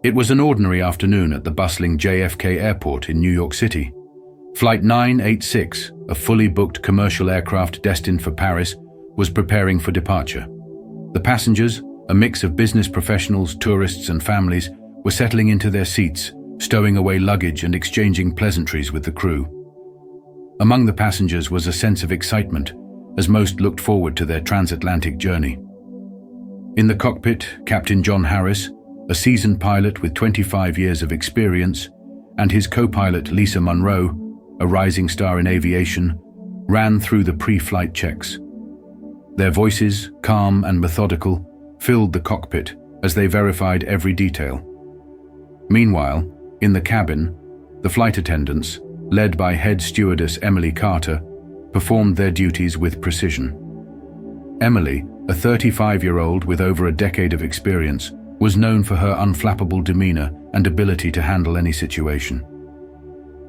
It was an ordinary afternoon at the bustling JFK Airport in New York City. Flight 986, a fully booked commercial aircraft destined for Paris, was preparing for departure. The passengers, a mix of business professionals, tourists, and families, were settling into their seats, stowing away luggage and exchanging pleasantries with the crew. Among the passengers was a sense of excitement, as most looked forward to their transatlantic journey. In the cockpit, Captain John Harris, a seasoned pilot with 25 years of experience, and his co-pilot Lisa Monroe, a rising star in aviation, ran through the pre-flight checks. Their voices, calm and methodical, filled the cockpit as they verified every detail. Meanwhile, in the cabin, the flight attendants, led by head stewardess Emily Carter, performed their duties with precision. Emily, a 35-year-old with over a decade of experience, was known for her unflappable demeanor and ability to handle any situation.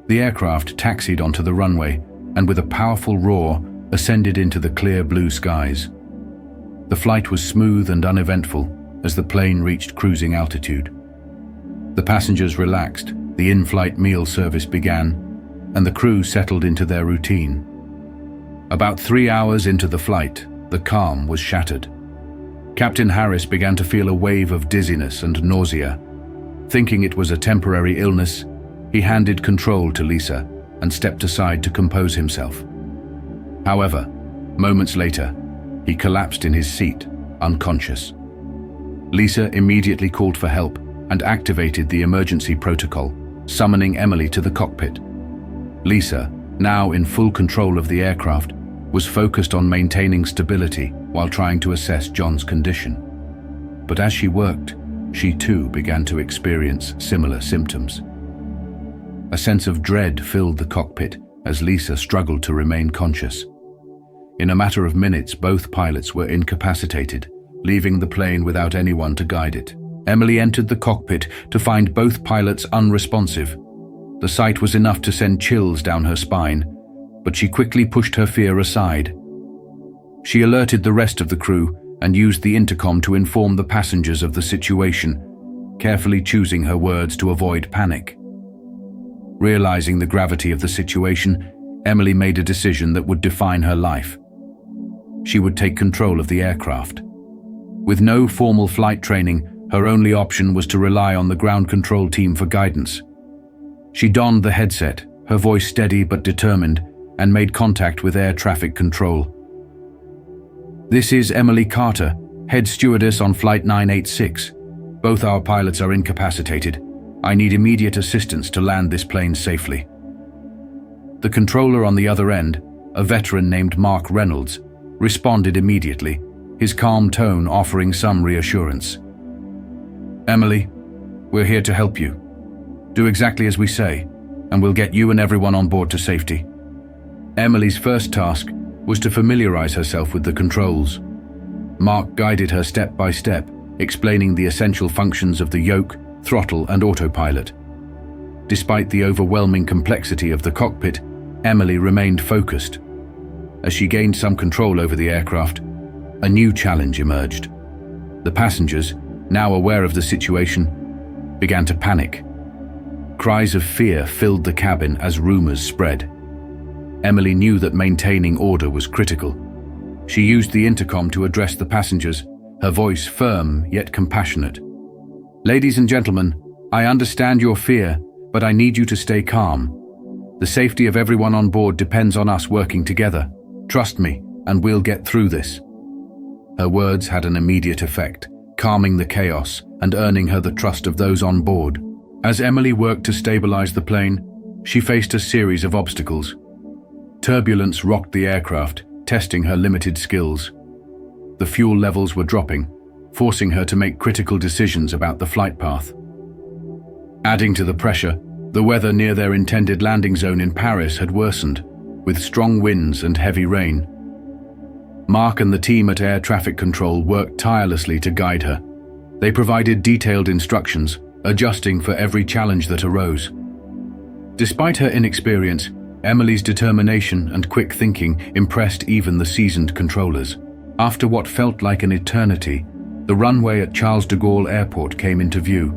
The aircraft taxied onto the runway and with a powerful roar ascended into the clear blue skies. The flight was smooth and uneventful as the plane reached cruising altitude. The passengers relaxed, the in-flight meal service began, and the crew settled into their routine. About 3 hours into the flight, the calm was shattered. Captain Harris began to feel a wave of dizziness and nausea. Thinking it was a temporary illness, he handed control to Lisa and stepped aside to compose himself. However, moments later, he collapsed in his seat, unconscious. Lisa immediately called for help and activated the emergency protocol, summoning Emily to the cockpit. Lisa, now in full control of the aircraft, was focused on maintaining stability while trying to assess John's condition. But as she worked, she too began to experience similar symptoms. A sense of dread filled the cockpit as Lisa struggled to remain conscious. In a matter of minutes, both pilots were incapacitated, leaving the plane without anyone to guide it. Emily entered the cockpit to find both pilots unresponsive. The sight was enough to send chills down her spine, but she quickly pushed her fear aside. She alerted the rest of the crew and used the intercom to inform the passengers of the situation, carefully choosing her words to avoid panic. Realizing the gravity of the situation, Emily made a decision that would define her life. She would take control of the aircraft. With no formal flight training, her only option was to rely on the ground control team for guidance. She donned the headset, her voice steady but determined, and made contact with air traffic control. "This is Emily Carter, head stewardess on Flight 986. Both our pilots are incapacitated. I need immediate assistance to land this plane safely." The controller on the other end, a veteran named Mark Reynolds, responded immediately, his calm tone offering some reassurance. "Emily, we're here to help you. Do exactly as we say, and we'll get you and everyone on board to safety." Emily's first task was to familiarize herself with the controls. Mark guided her step by step, explaining the essential functions of the yoke, throttle, and autopilot. Despite the overwhelming complexity of the cockpit, Emily remained focused. As she gained some control over the aircraft, a new challenge emerged. The passengers, now aware of the situation, began to panic. Cries of fear filled the cabin as rumors spread. Emily knew that maintaining order was critical. She used the intercom to address the passengers, her voice firm yet compassionate. "Ladies and gentlemen, I understand your fear, but I need you to stay calm. The safety of everyone on board depends on us working together. Trust me, and we'll get through this." Her words had an immediate effect, calming the chaos and earning her the trust of those on board. As Emily worked to stabilize the plane, she faced a series of obstacles. Turbulence rocked the aircraft, testing her limited skills. The fuel levels were dropping, forcing her to make critical decisions about the flight path. Adding to the pressure, the weather near their intended landing zone in Paris had worsened, with strong winds and heavy rain. Mark and the team at Air Traffic Control worked tirelessly to guide her. They provided detailed instructions, adjusting for every challenge that arose. Despite her inexperience, Emily's determination and quick thinking impressed even the seasoned controllers. After what felt like an eternity, the runway at Charles de Gaulle Airport came into view.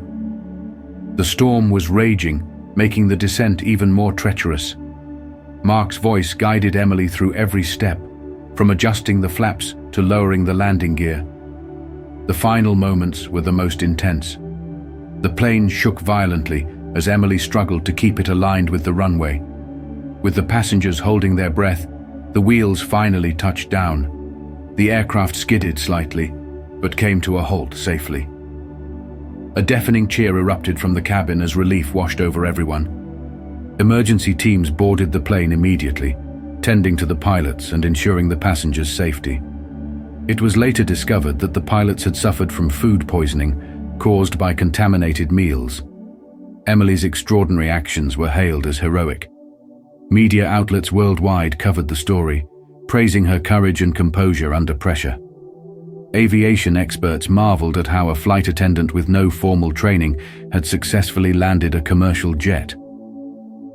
The storm was raging, making the descent even more treacherous. Mark's voice guided Emily through every step, from adjusting the flaps to lowering the landing gear. The final moments were the most intense. The plane shook violently as Emily struggled to keep it aligned with the runway. With the passengers holding their breath, the wheels finally touched down. The aircraft skidded slightly, but came to a halt safely. A deafening cheer erupted from the cabin as relief washed over everyone. Emergency teams boarded the plane immediately, tending to the pilots and ensuring the passengers' safety. It was later discovered that the pilots had suffered from food poisoning caused by contaminated meals. Emily's extraordinary actions were hailed as heroic. Media outlets worldwide covered the story, praising her courage and composure under pressure. Aviation experts marveled at how a flight attendant with no formal training had successfully landed a commercial jet.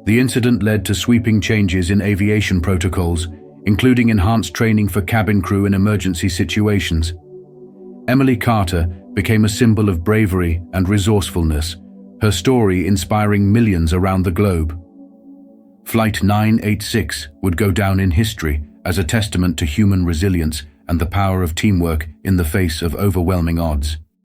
The incident led to sweeping changes in aviation protocols, including enhanced training for cabin crew in emergency situations. Emily Carter became a symbol of bravery and resourcefulness, her story inspiring millions around the globe. Flight 986 would go down in history as a testament to human resilience and the power of teamwork in the face of overwhelming odds.